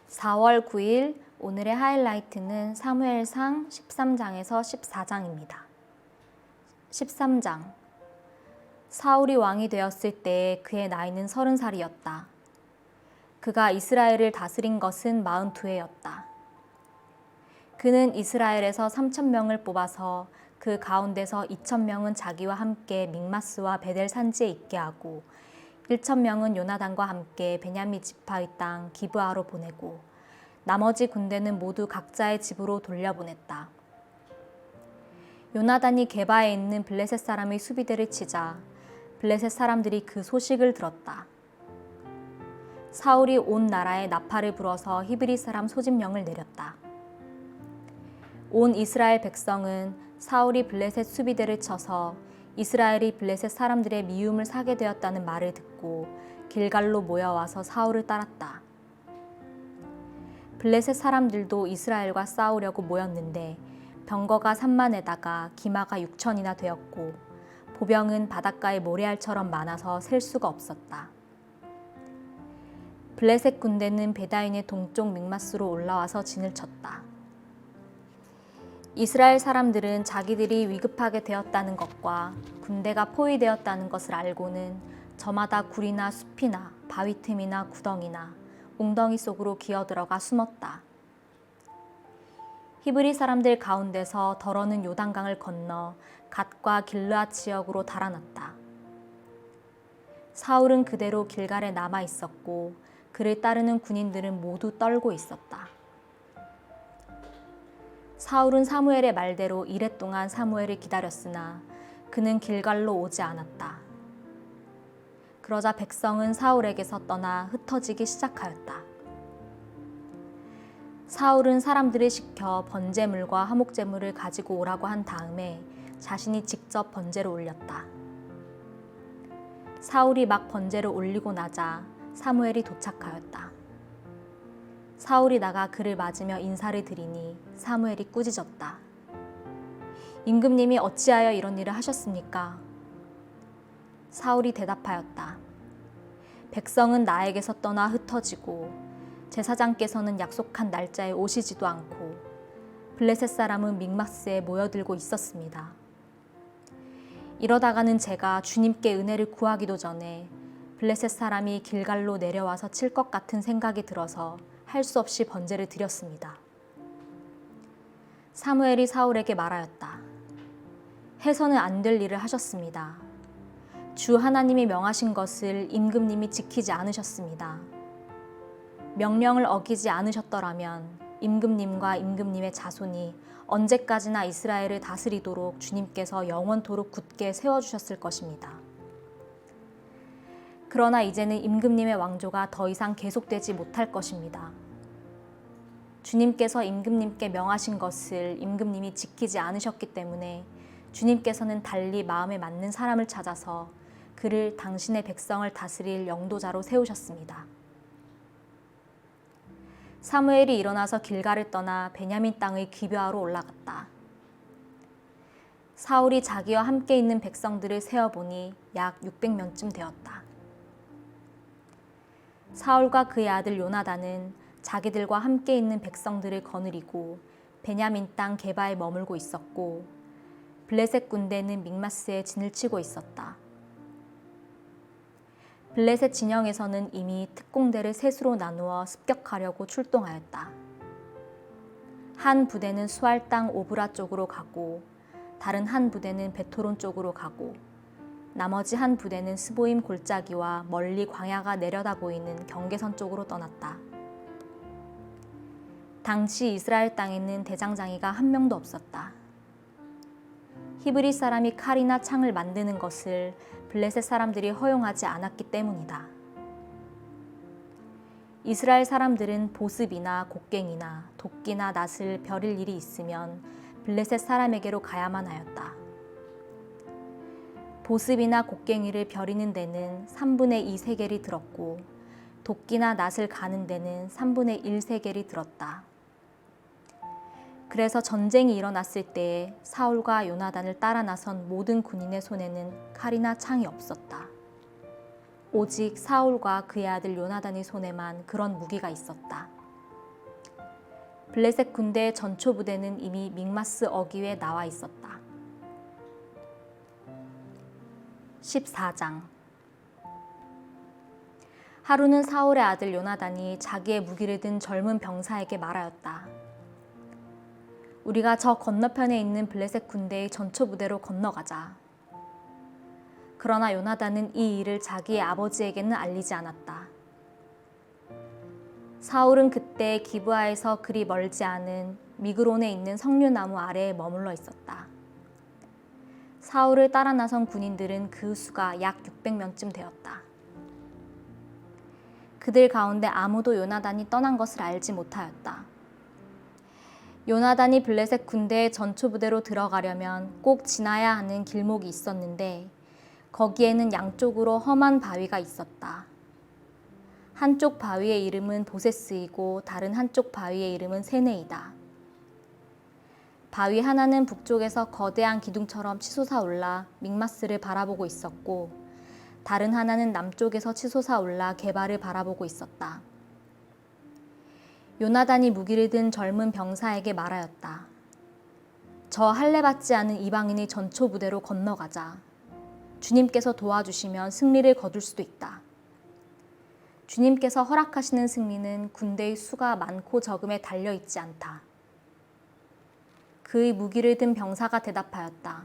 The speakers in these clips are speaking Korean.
(4월 9일) 오늘의 하이라이트는 사무엘상 13장에서 14장입니다. 13장. 사울이 왕이 되었을 때 그의 나이는 30살이었다. 그가 이스라엘을 다스린 것은 42해였다. 그는 이스라엘에서 3,000명을 뽑아서 그 가운데서 2,000명은 자기와 함께 믹마스와 베델 산지에 있게 하고 1,000명은 요나단과 함께 베냐민 지파의 땅 기브아로 보내고 나머지 군대는 모두 각자의 집으로 돌려보냈다. 요나단이 게바에 있는 블레셋 사람의 수비대를 치자 블레셋 사람들이 그 소식을 들었다. 사울이 온 나라에 나팔을 불어서 히브리 사람 소집령을 내렸다. 온 이스라엘 백성은 사울이 블레셋 수비대를 쳐서 이스라엘이 블레셋 사람들의 미움을 사게 되었다는 말을 듣고 길갈로 모여와서 사울을 따랐다. 블레셋 사람들도 이스라엘과 싸우려고 모였는데 병거가 30,000에다가 기마가 6,000이나 되었고 보병은 바닷가의 모래알처럼 많아서 셀 수가 없었다. 블레셋 군대는 베다인의 동쪽 믹마스로 올라와서 진을 쳤다. 이스라엘 사람들은 자기들이 위급하게 되었다는 것과 군대가 포위되었다는 것을 알고는 저마다 굴이나 숲이나 바위 틈이나 구덩이나 웅덩이 속으로 기어들어가 숨었다. 히브리 사람들 가운데서 더러는 요단강을 건너 갓과 길르앗 지역으로 달아났다. 사울은 그대로 길갈에 남아 있었고 그를 따르는 군인들은 모두 떨고 있었다. 사울은 사무엘의 말대로 이레 동안 사무엘을 기다렸으나 그는 길갈로 오지 않았다. 그러자 백성은 사울에게서 떠나 흩어지기 시작하였다. 사울은 사람들을 시켜 번제물과 화목제물을 가지고 오라고 한 다음에 자신이 직접 번제를 올렸다. 사울이 막 번제를 올리고 나자 사무엘이 도착하였다. 사울이 나가 그를 맞으며 인사를 드리니 사무엘이 꾸짖었다. 임금님이 어찌하여 이런 일을 하셨습니까? 사울이 대답하였다. 백성은 나에게서 떠나 흩어지고 제사장께서는 약속한 날짜에 오시지도 않고 블레셋 사람은 믹마스에 모여들고 있었습니다. 이러다가는 제가 주님께 은혜를 구하기도 전에 블레셋 사람이 길갈로 내려와서 칠 것 같은 생각이 들어서 할 수 없이 번제를 드렸습니다. 사무엘이 사울에게 말하였다. 해서는 안 될 일을 하셨습니다. 주 하나님이 명하신 것을 임금님이 지키지 않으셨습니다. 명령을 어기지 않으셨더라면 임금님과 임금님의 자손이 언제까지나 이스라엘을 다스리도록 주님께서 영원토록 굳게 세워주셨을 것입니다. 그러나 이제는 임금님의 왕조가 더 이상 계속되지 못할 것입니다. 주님께서 임금님께 명하신 것을 임금님이 지키지 않으셨기 때문에 주님께서는 달리 마음에 맞는 사람을 찾아서 그를 당신의 백성을 다스릴 영도자로 세우셨습니다. 사무엘이 일어나서 길갈을 떠나 베냐민 땅의 기브아로 올라갔다. 사울이 자기와 함께 있는 백성들을 세어보니 약 600명쯤 되었다. 사울과 그의 아들 요나단은 자기들과 함께 있는 백성들을 거느리고 베냐민 땅 게바에 머물고 있었고 블레셋 군대는 믹마스에 진을 치고 있었다. 블레셋 진영에서는 이미 특공대를 셋으로 나누어 습격하려고 출동하였다. 한 부대는 수알 땅 오브라 쪽으로 가고 다른 한 부대는 베토론 쪽으로 가고 나머지 한 부대는 스보임 골짜기와 멀리 광야가 내려다 보이는 경계선 쪽으로 떠났다. 당시 이스라엘 땅에는 대장장이가 한 명도 없었다. 히브리 사람이 칼이나 창을 만드는 것을 블레셋 사람들이 허용하지 않았기 때문이다. 이스라엘 사람들은 보습이나 곡괭이나 도끼나 낫을 벼릴 일이 있으면 블레셋 사람에게로 가야만 하였다. 보습이나 곡괭이를 벼리는 데는 3분의 2 세겔이 들었고 도끼나 낫을 가는 데는 3분의 1 세겔이 들었다. 그래서 전쟁이 일어났을 때에 사울과 요나단을 따라 나선 모든 군인의 손에는 칼이나 창이 없었다. 오직 사울과 그의 아들 요나단의 손에만 그런 무기가 있었다. 블레셋 군대의 전초 부대는 이미 믹마스 어귀에 나와 있었다. 14장. 하루는 사울의 아들 요나단이 자기의 무기를 든 젊은 병사에게 말하였다. 우리가 저 건너편에 있는 블레셋 군대의 전초 부대로 건너가자. 그러나 요나단은 이 일을 자기의 아버지에게는 알리지 않았다. 사울은 그때 기브아에서 그리 멀지 않은 미그론에 있는 석류나무 아래에 머물러 있었다. 사울을 따라 나선 군인들은 그 수가 약 600명쯤 되었다. 그들 가운데 아무도 요나단이 떠난 것을 알지 못하였다. 요나단이 블레셋 군대의 전초 부대로 들어가려면 꼭 지나야 하는 길목이 있었는데 거기에는 양쪽으로 험한 바위가 있었다. 한쪽 바위의 이름은 보세스이고 다른 한쪽 바위의 이름은 세네이다. 바위 하나는 북쪽에서 거대한 기둥처럼 치솟아 올라 믹마스를 바라보고 있었고 다른 하나는 남쪽에서 치솟아 올라 게발을 바라보고 있었다. 요나단이 무기를 든 젊은 병사에게 말하였다. 저 할례받지 않은 이방인의 전초 부대로 건너가자. 주님께서 도와주시면 승리를 거둘 수도 있다. 주님께서 허락하시는 승리는 군대의 수가 많고 적음에 달려있지 않다. 그의 무기를 든 병사가 대답하였다.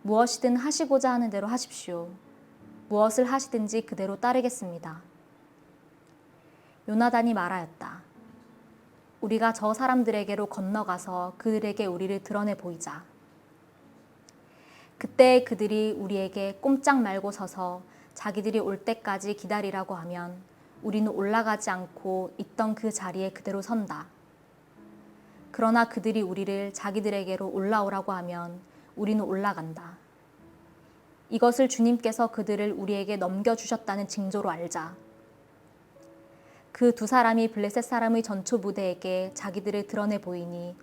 무엇이든 하시고자 하는 대로 하십시오. 무엇을 하시든지 그대로 따르겠습니다. 요나단이 말하였다. 우리가 저 사람들에게로 건너가서 그들에게 우리를 드러내 보이자. 그때 그들이 우리에게 꼼짝 말고 서서 자기들이 올 때까지 기다리라고 하면 우리는 올라가지 않고 있던 그 자리에 그대로 선다. 그러나 그들이 우리를 자기들에게로 올라오라고 하면 우리는 올라간다. 이것을 주님께서 그들을 우리에게 넘겨주셨다는 징조로 알자. 그 두 사람이 블레셋 사람의 전초 부대에게 자기들을 드러내 보이니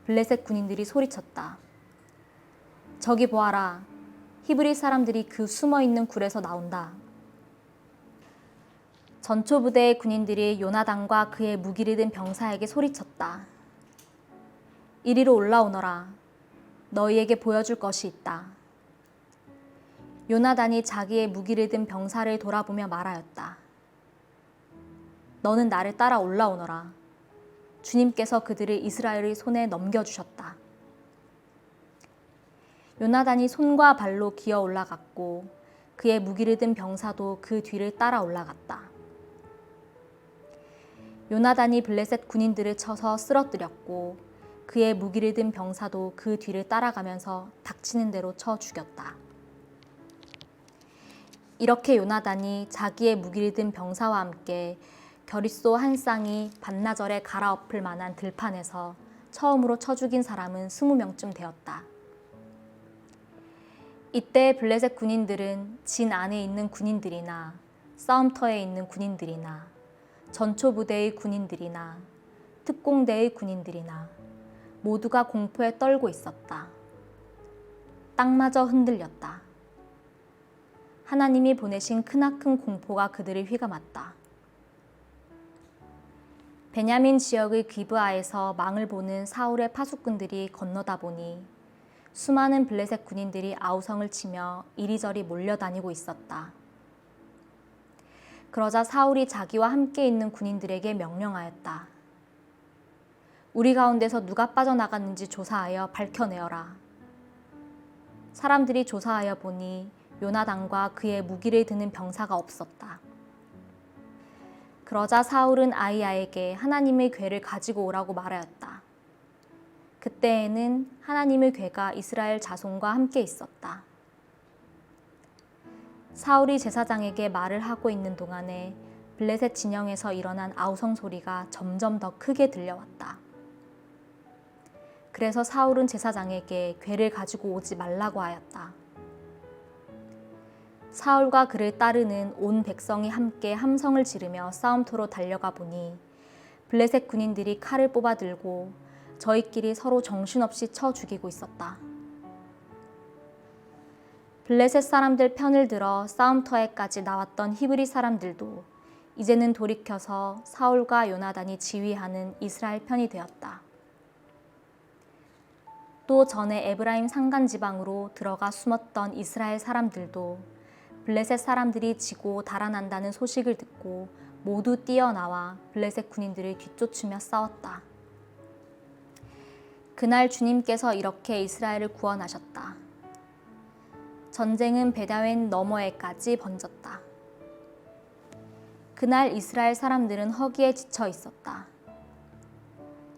블레셋 군인들이 소리쳤다. 저기 보아라. 히브리 사람들이 그 숨어있는 굴에서 나온다. 전초 부대의 군인들이 요나단과 그의 무기를 든 병사에게 소리쳤다. 이리로 올라오너라. 너희에게 보여줄 것이 있다. 요나단이 자기의 무기를 든 병사를 돌아보며 말하였다. 너는 나를 따라 올라오너라. 주님께서 그들을 이스라엘의 손에 넘겨주셨다. 요나단이 손과 발로 기어 올라갔고 그의 무기를 든 병사도 그 뒤를 따라 올라갔다. 요나단이 블레셋 군인들을 쳐서 쓰러뜨렸고 그의 무기를 든 병사도 그 뒤를 따라가면서 닥치는 대로 쳐 죽였다. 이렇게 요나단이 자기의 무기를 든 병사와 함께 겨릿소 한 쌍이 반나절에 갈아엎을 만한 들판에서 처음으로 쳐 죽인 사람은 20명쯤 되었다. 이때 블레셋 군인들은 진 안에 있는 군인들이나 싸움터에 있는 군인들이나 전초 부대의 군인들이나 특공대의 군인들이나 모두가 공포에 떨고 있었다. 땅마저 흔들렸다. 하나님이 보내신 크나큰 공포가 그들을 휘감았다. 베냐민 지역의 기브아에서 망을 보는 사울의 파수꾼들이 건너다 보니 수많은 블레셋 군인들이 아우성을 치며 이리저리 몰려다니고 있었다. 그러자 사울이 자기와 함께 있는 군인들에게 명령하였다. 우리 가운데서 누가 빠져나갔는지 조사하여 밝혀내어라. 사람들이 조사하여 보니 요나단과 그의 무기를 드는 병사가 없었다. 그러자 사울은 아이야에게 하나님의 궤를 가지고 오라고 말하였다. 그때에는 하나님의 궤가 이스라엘 자손과 함께 있었다. 사울이 제사장에게 말을 하고 있는 동안에 블레셋 진영에서 일어난 아우성 소리가 점점 더 크게 들려왔다. 그래서 사울은 제사장에게 궤를 가지고 오지 말라고 하였다. 사울과 그를 따르는 온 백성이 함께 함성을 지르며 싸움터로 달려가 보니 블레셋 군인들이 칼을 뽑아 들고 저희끼리 서로 정신없이 쳐 죽이고 있었다. 블레셋 사람들 편을 들어 싸움터에까지 나왔던 히브리 사람들도 이제는 돌이켜서 사울과 요나단이 지휘하는 이스라엘 편이 되었다. 또 전에 에브라임 산간 지방으로 들어가 숨었던 이스라엘 사람들도 블레셋 사람들이 지고 달아난다는 소식을 듣고 모두 뛰어나와 블레셋 군인들을 뒤쫓으며 싸웠다. 그날 주님께서 이렇게 이스라엘을 구원하셨다. 전쟁은 베다웬 너머에까지 번졌다. 그날 이스라엘 사람들은 허기에 지쳐 있었다.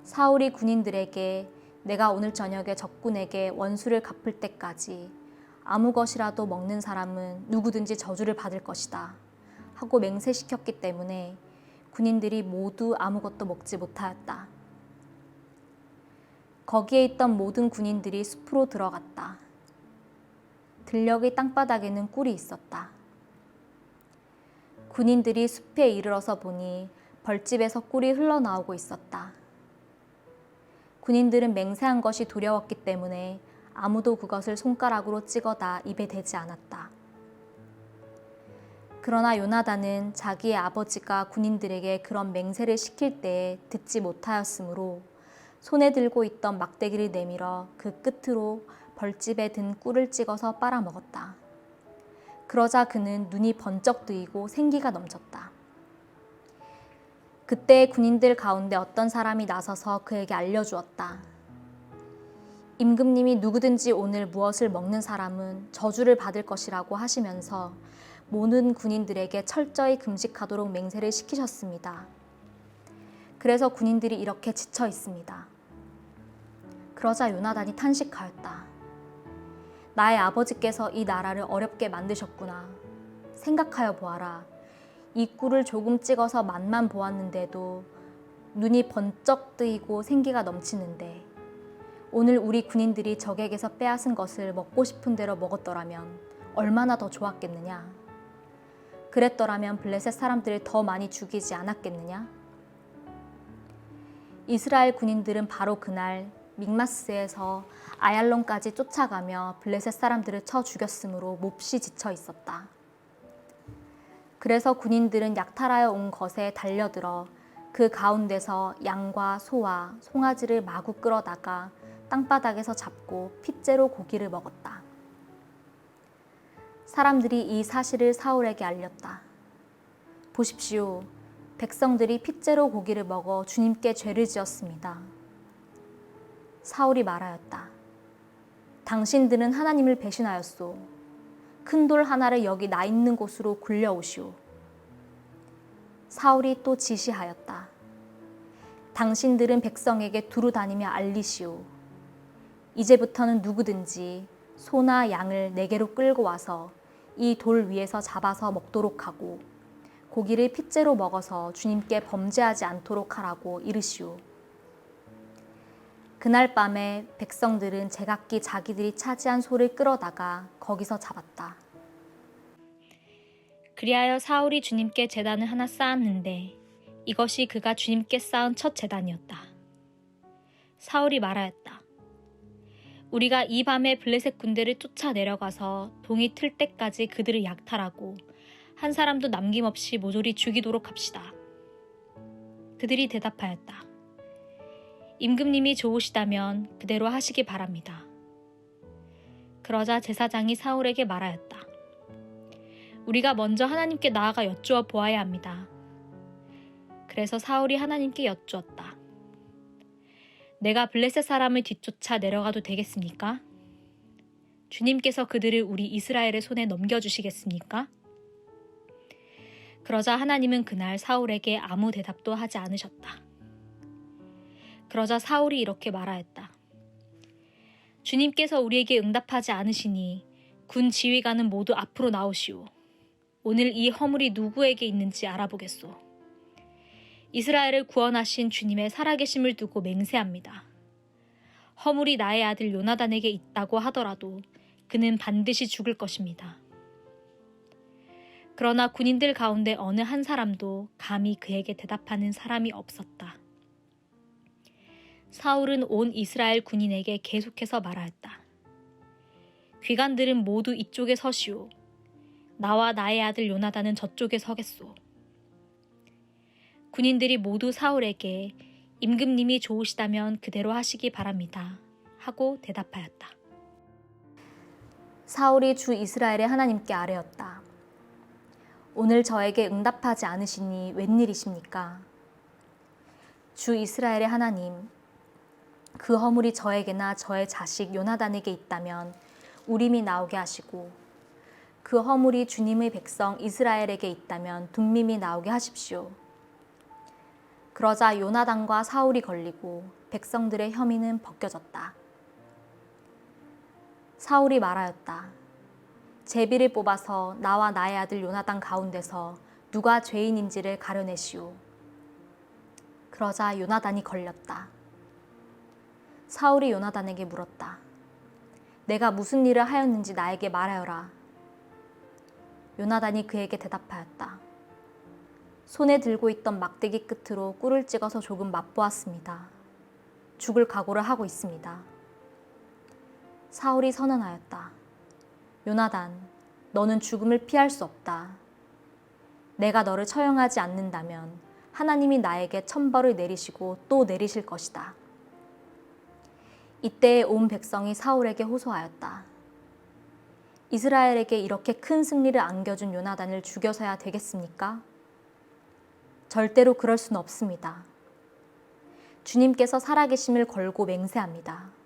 사울이 군인들에게 내가 오늘 저녁에 적군에게 원수를 갚을 때까지 아무 것이라도 먹는 사람은 누구든지 저주를 받을 것이다 하고 맹세시켰기 때문에 군인들이 모두 아무것도 먹지 못하였다. 거기에 있던 모든 군인들이 숲으로 들어갔다. 들녘의 땅바닥에는 꿀이 있었다. 군인들이 숲에 이르러서 보니 벌집에서 꿀이 흘러나오고 있었다. 군인들은 맹세한 것이 두려웠기 때문에 아무도 그것을 손가락으로 찍어다 입에 대지 않았다. 그러나 요나단은 자기의 아버지가 군인들에게 그런 맹세를 시킬 때에 듣지 못하였으므로 손에 들고 있던 막대기를 내밀어 그 끝으로 벌집에 든 꿀을 찍어서 빨아먹었다. 그러자 그는 눈이 번쩍 뜨이고 생기가 넘쳤다. 그때 군인들 가운데 어떤 사람이 나서서 그에게 알려주었다. 임금님이 누구든지 오늘 무엇을 먹는 사람은 저주를 받을 것이라고 하시면서 모든 군인들에게 철저히 금식하도록 맹세를 시키셨습니다. 그래서 군인들이 이렇게 지쳐 있습니다. 그러자 요나단이 탄식하였다. 나의 아버지께서 이 나라를 어렵게 만드셨구나. 생각하여 보아라. 이 꿀을 조금 찍어서 맛만 보았는데도 눈이 번쩍 뜨이고 생기가 넘치는데 오늘 우리 군인들이 적에게서 빼앗은 것을 먹고 싶은 대로 먹었더라면 얼마나 더 좋았겠느냐. 그랬더라면 블레셋 사람들을 더 많이 죽이지 않았겠느냐. 이스라엘 군인들은 바로 그날 믹마스에서 아얄론까지 쫓아가며 블레셋 사람들을 쳐 죽였으므로 몹시 지쳐 있었다. 그래서 군인들은 약탈하여 온 것에 달려들어 그 가운데서 양과 소와 송아지를 마구 끌어다가 땅바닥에서 잡고 핏째로 고기를 먹었다. 사람들이 이 사실을 사울에게 알렸다. 보십시오. 백성들이 핏째로 고기를 먹어 주님께 죄를 지었습니다. 사울이 말하였다. 당신들은 하나님을 배신하였소. 큰 돌 하나를 여기 나 있는 곳으로 굴려오시오. 사울이 또 지시하였다. 당신들은 백성에게 두루 다니며 알리시오. 이제부터는 누구든지 소나 양을 내게로 끌고 와서 이 돌 위에서 잡아서 먹도록 하고 고기를 핏째로 먹어서 주님께 범죄하지 않도록 하라고 이르시오. 그날 밤에 백성들은 제각기 자기들이 차지한 소를 끌어다가 거기서 잡았다. 그리하여 사울이 주님께 제단을 하나 쌓았는데 이것이 그가 주님께 쌓은 첫 제단이었다. 사울이 말하였다. 우리가 이 밤에 블레셋 군대를 쫓아 내려가서 동이 틀 때까지 그들을 약탈하고 한 사람도 남김없이 모조리 죽이도록 합시다. 그들이 대답하였다. 임금님이 좋으시다면 그대로 하시기 바랍니다. 그러자 제사장이 사울에게 말하였다. 우리가 먼저 하나님께 나아가 여쭈어 보아야 합니다. 그래서 사울이 하나님께 여쭈었다. 내가 블레셋 사람을 뒤쫓아 내려가도 되겠습니까? 주님께서 그들을 우리 이스라엘의 손에 넘겨주시겠습니까? 그러자 하나님은 그날 사울에게 아무 대답도 하지 않으셨다. 그러자 사울이 이렇게 말하였다. 주님께서 우리에게 응답하지 않으시니 군 지휘관은 모두 앞으로 나오시오. 오늘 이 허물이 누구에게 있는지 알아보겠소. 이스라엘을 구원하신 주님의 살아계심을 두고 맹세합니다. 허물이 나의 아들 요나단에게 있다고 하더라도 그는 반드시 죽을 것입니다. 그러나 군인들 가운데 어느 한 사람도 감히 그에게 대답하는 사람이 없었다. 사울은 온 이스라엘 군인에게 계속해서 말하였다. 귀관들은 모두 이쪽에 서시오. 나와 나의 아들 요나단은 저쪽에 서겠소. 군인들이 모두 사울에게 임금님이 좋으시다면 그대로 하시기 바랍니다. 하고 대답하였다. 사울이 주 이스라엘의 하나님께 아뢰었다. 오늘 저에게 응답하지 않으시니 웬일이십니까? 주 이스라엘의 하나님, 그 허물이 저에게나 저의 자식 요나단에게 있다면 우림이 나오게 하시고 그 허물이 주님의 백성 이스라엘에게 있다면 둠밈이 나오게 하십시오. 그러자 요나단과 사울이 걸리고 백성들의 혐의는 벗겨졌다. 사울이 말하였다. 제비를 뽑아서 나와 나의 아들 요나단 가운데서 누가 죄인인지를 가려내시오. 그러자 요나단이 걸렸다. 사울이 요나단에게 물었다. 내가 무슨 일을 하였는지 나에게 말하여라. 요나단이 그에게 대답하였다. 손에 들고 있던 막대기 끝으로 꿀을 찍어서 조금 맛보았습니다. 죽을 각오를 하고 있습니다. 사울이 선언하였다. 요나단, 너는 죽음을 피할 수 없다. 내가 너를 처형하지 않는다면 하나님이 나에게 천벌을 내리시고 또 내리실 것이다. 이때 온 백성이 사울에게 호소하였다. 이스라엘에게 이렇게 큰 승리를 안겨준 요나단을 죽여서야 되겠습니까? 절대로 그럴 수는 없습니다. 주님께서 살아계심을 걸고 맹세합니다.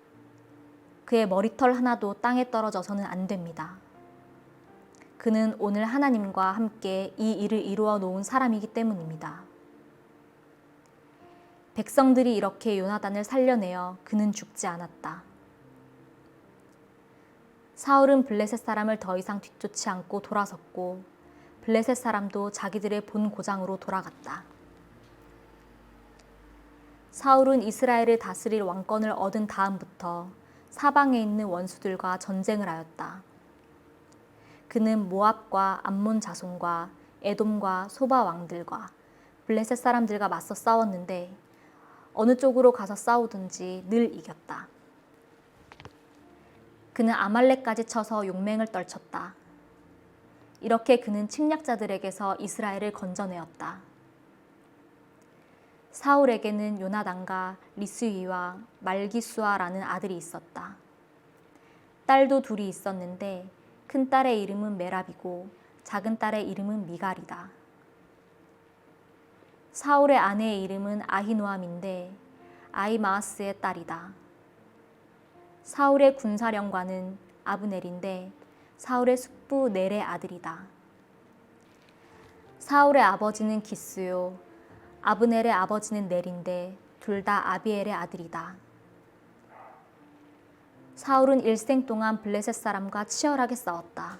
그의 머리털 하나도 땅에 떨어져서는 안 됩니다. 그는 오늘 하나님과 함께 이 일을 이루어 놓은 사람이기 때문입니다. 백성들이 이렇게 요나단을 살려내어 그는 죽지 않았다. 사울은 블레셋 사람을 더 이상 뒤쫓지 않고 돌아섰고 블레셋 사람도 자기들의 본 고장으로 돌아갔다. 사울은 이스라엘을 다스릴 왕권을 얻은 다음부터 사방에 있는 원수들과 전쟁을 하였다. 그는 모압과 암몬 자손과 에돔과 소바 왕들과 블레셋 사람들과 맞서 싸웠는데 어느 쪽으로 가서 싸우든지 늘 이겼다. 그는 아말렉까지 쳐서 용맹을 떨쳤다. 이렇게 그는 침략자들에게서 이스라엘을 건져내었다. 사울에게는 요나단과 리스위와 말기수아라는 아들이 있었다. 딸도 둘이 있었는데 큰 딸의 이름은 메랍이고 작은 딸의 이름은 미갈이다. 사울의 아내의 이름은 아히노암인데 아히마아스의 딸이다. 사울의 군사령관은 아브넬인데 사울의 숙부 넬의 아들이다. 사울의 아버지는 기스요, 아브넬의 아버지는 넬인데 둘 다 아비엘의 아들이다. 사울은 일생 동안 블레셋 사람과 치열하게 싸웠다.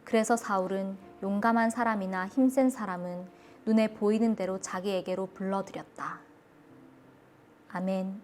그래서 사울은 용감한 사람이나 힘센 사람은 눈에 보이는 대로 자기에게로 불러들였다. 아멘.